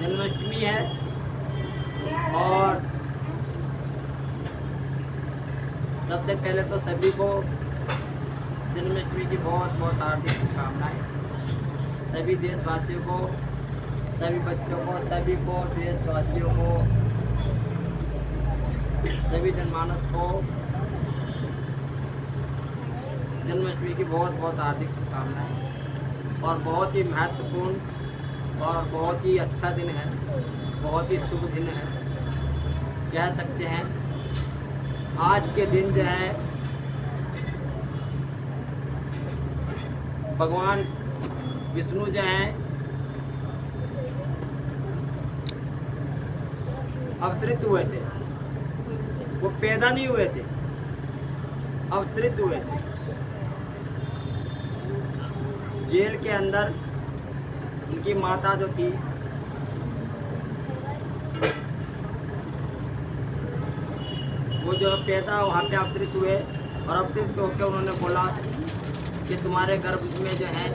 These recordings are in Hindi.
जन्माष्टमी है और सबसे पहले तो सभी को जन्माष्टमी की बहुत बहुत हार्दिक शुभकामनाएं। सभी देशवासियों को, सभी बच्चों को, सभी को, देशवासियों को, सभी जनमानस को जन्माष्टमी की बहुत बहुत हार्दिक शुभकामनाएं। और बहुत ही महत्वपूर्ण और बहुत ही अच्छा दिन है, बहुत ही शुभ दिन है कह सकते हैं। आज के दिन जो है भगवान विष्णु जो हैं अवतरित हुए थे। वो पैदा नहीं हुए थे, अवतरित हुए थे। जेल के अंदर उनकी माता जो थी वो जो पैदा वहाँ पे अवतरित हुए और अवतरित होकर उन्होंने बोला कि तुम्हारे गर्भ में जो है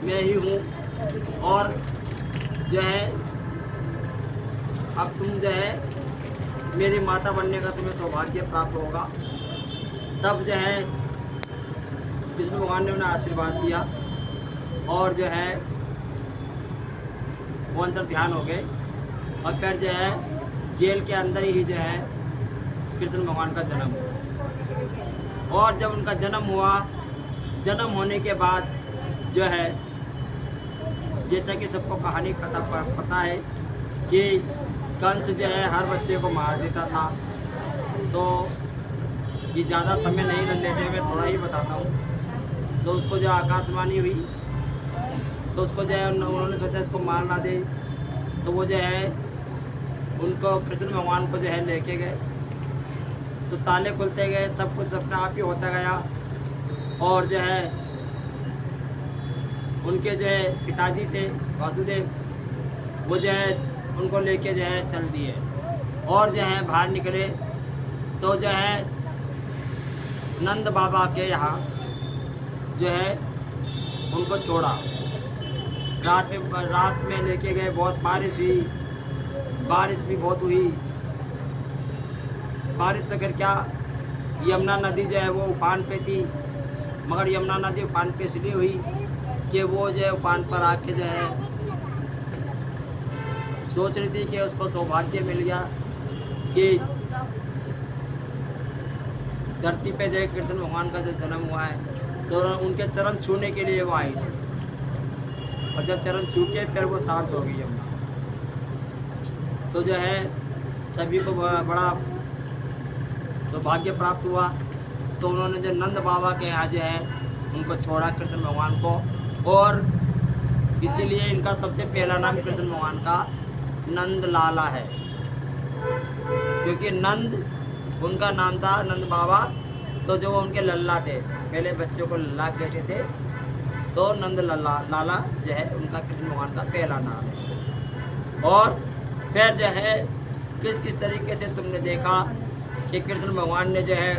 मैं ही हूँ और जो है अब तुम जो है मेरी माता बनने का तुम्हें सौभाग्य प्राप्त होगा। तब जो है विष्णु भगवान ने उन्हें आशीर्वाद दिया और जो है वो अंतर ध्यान हो गए और फिर जो है जेल के अंदर ही जो है कृष्ण भगवान का जन्म हुआ। और जब उनका जन्म हुआ, जन्म होने के बाद जो है जैसा कि सबको कहानी पता है कि कंस जो है हर बच्चे को मार देता था। तो ये ज़्यादा समय नहीं लेते, मैं थोड़ा ही बताता हूँ। तो उसको जो आकाशवाणी हुई तो उसको जो है उन्होंने सोचा इसको मार ना दे। तो वो जो है उनको कृष्ण भगवान को जो है लेके गए। तो ताले खुलते गए, सब कुछ अपने आप ही होता गया और जो है उनके जो है पिताजी थे वासुदेव, वो जो है उनको लेके जो है चल दिए और जो है बाहर निकले। तो जो है नंद बाबा के यहाँ जो है उनको छोड़ा। रात में लेके गए। बहुत बारिश हुई, बारिश भी बहुत हुई। बारिश तो फिर क्या, यमुना नदी जो है वो उफान पे थी, मगर यमुना नदी उफान पे इसलिए हुई कि वो जो है उफान पर आके जो है सोच रही थी कि उसको सौभाग्य मिल गया कि धरती पे जो है कृष्ण भगवान का जो जन्म हुआ है। तो उनके चरण छूने के लिए वो आई थी और जब चरण छू के फिर वो शांत हो गई यमुना। तो जो है सभी को बड़ा सौभाग्य प्राप्त हुआ। तो उन्होंने जो नंद बाबा के यहाँ जो है उनको छोड़ा कृष्ण भगवान को, और इसीलिए इनका सबसे पहला नाम कृष्ण भगवान का नंद लाला है, क्योंकि नंद उनका नाम था, नंद बाबा। तो जो उनके लल्ला थे, पहले बच्चों को लल्ला कहते थे, तो नंद लाला जो है उनका कृष्ण भगवान का पहला नाम है। और फिर जो है किस किस तरीके से तुमने देखा कि कृष्ण भगवान ने जो है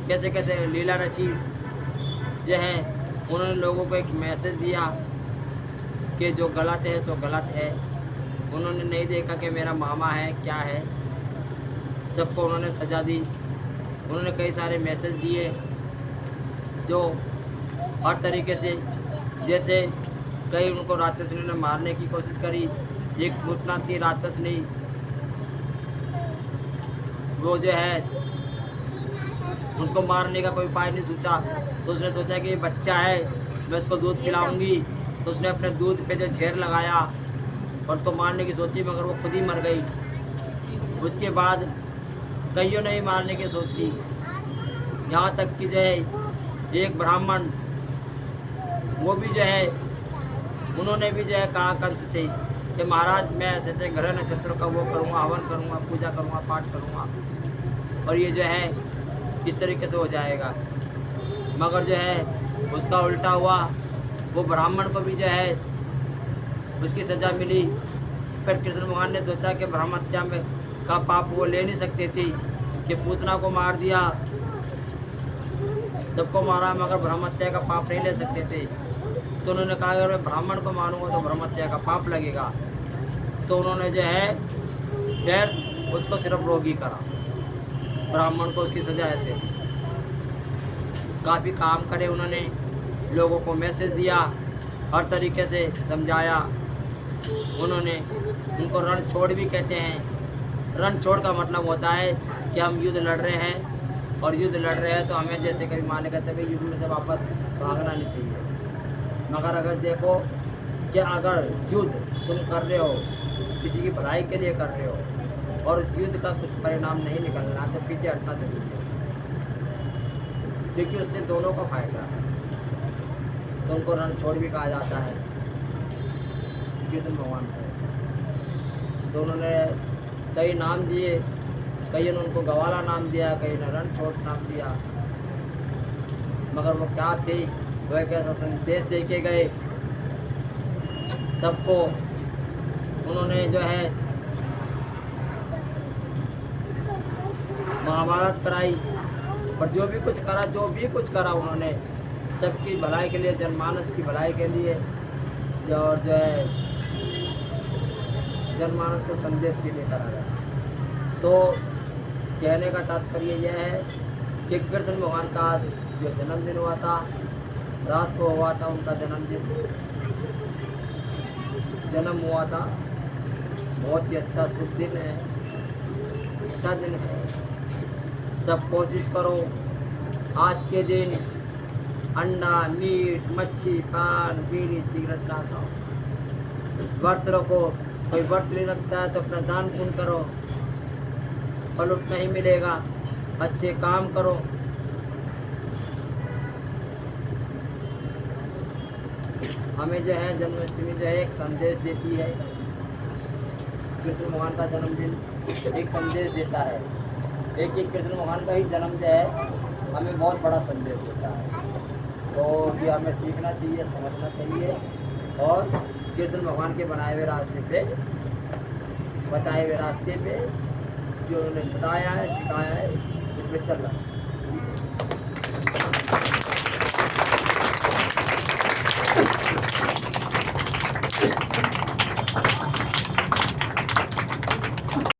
कैसे कैसे लीला रची, जो है उन्होंने लोगों को एक मैसेज दिया कि जो गलत है सो गलत है। उन्होंने नहीं देखा कि मेरा मामा है क्या है, सबको उन्होंने सजा दी। उन्होंने कई सारे मैसेज दिए जो हर तरीके से, जैसे कई उनको राक्षसनी ने मारने की कोशिश करी। एक पूतना थी राक्षसनी, वो जो है उनको मारने का कोई उपाय नहीं सोचा। तो उसने सोचा कि ये बच्चा है, मैं उसको दूध पिलाऊंगी। तो उसने अपने दूध पे जो झेर लगाया और उसको मारने की सोची, मगर वो खुद ही मर गई। उसके बाद कईयों ने ही मारने की सोची, यहाँ तक कि जो है एक ब्राह्मण, वो भी जो है उन्होंने भी जो है कहा कंस से कि महाराज मैं ऐसे ऐसे ग्रह नक्षत्रों का वो करूँगा, हवन करूँगा, पूजा करूँगा, पाठ करूँगा और ये जो है इस तरीके से हो जाएगा। मगर जो है उसका उल्टा हुआ। वो ब्राह्मण को भी जो है उसकी सज़ा मिली। फिर कृष्ण भगवान ने सोचा कि ब्रह्म हत्या में का पाप वो ले नहीं सकते थे कि पूतना को मार दिया, सबको मारा, मगर ब्रह्म हत्या का पाप नहीं ले सकते थे। तो उन्होंने कहा अगर मैं ब्राह्मण को मारूंगा तो ब्रह्म हत्या का पाप लगेगा। तो उन्होंने जो है फिर उसको सिर्फ रोगी करा, ब्राह्मण को उसकी सज़ा ऐसे दी। काफ़ी काम करे उन्होंने, लोगों को मैसेज दिया, हर तरीके से समझाया उन्होंने। उनको रणछोड़ भी कहते हैं। रणछोड़ का मतलब होता है कि हम युद्ध लड़ रहे हैं और युद्ध लड़ रहे हैं तो हमें जैसे कभी मान कहते हैं युद्ध में से वापस भागना नहीं चाहिए। मगर अगर देखो कि अगर युद्ध तुम कर रहे हो, किसी की भलाई के लिए कर रहे हो और उस युद्ध का कुछ परिणाम नहीं निकलना तो पीछे हटना जरूरी है, क्योंकि उससे दोनों का फायदा है। तो उनको रणछोड़ भी कहा जाता है कृष्ण भगवान को। तो उन्होंने कई नाम दिए, कई ने उनको गवाला नाम दिया, कई ने रणछोड़ नाम दिया। मगर वो क्या थे, वह कैसा संदेश दे के गए सबको। उन्होंने जो है महाभारत कराई और जो भी कुछ करा उन्होंने सबकी भलाई के लिए, जनमानस की भलाई के लिए, और जो है जनमानस को संदेश के लिए करा गया। तो कहने का तात्पर्य यह है कि कृष्ण भगवान का जो जन्मदिन हुआ था, रात को हुआ था उनका जन्म हुआ था। बहुत ही अच्छा शुभ दिन है, अच्छा दिन है। सब कोशिश करो आज के दिन अंडा, मीट, मच्छी, पान, बीड़ी, सिगरेट ना खाओ। व्रत रखो, कोई व्रत नहीं रखता है तो अपना दान पुण्य करो, फल उतना ही मिलेगा। अच्छे काम करो। हमें जो है जन्माष्टमी जो है एक संदेश देती है। कृष्ण भगवान का जन्मदिन एक संदेश देता है। एक कृष्ण भगवान का ही जन्म जो है हमें बहुत बड़ा संदेश देता है। तो ये हमें सीखना चाहिए, समझना चाहिए और कृष्ण भगवान के बनाए हुए रास्ते पे, बताए हुए रास्ते पे जो उन्होंने बताया है, सिखाया है, उस पर चलना चाहिए।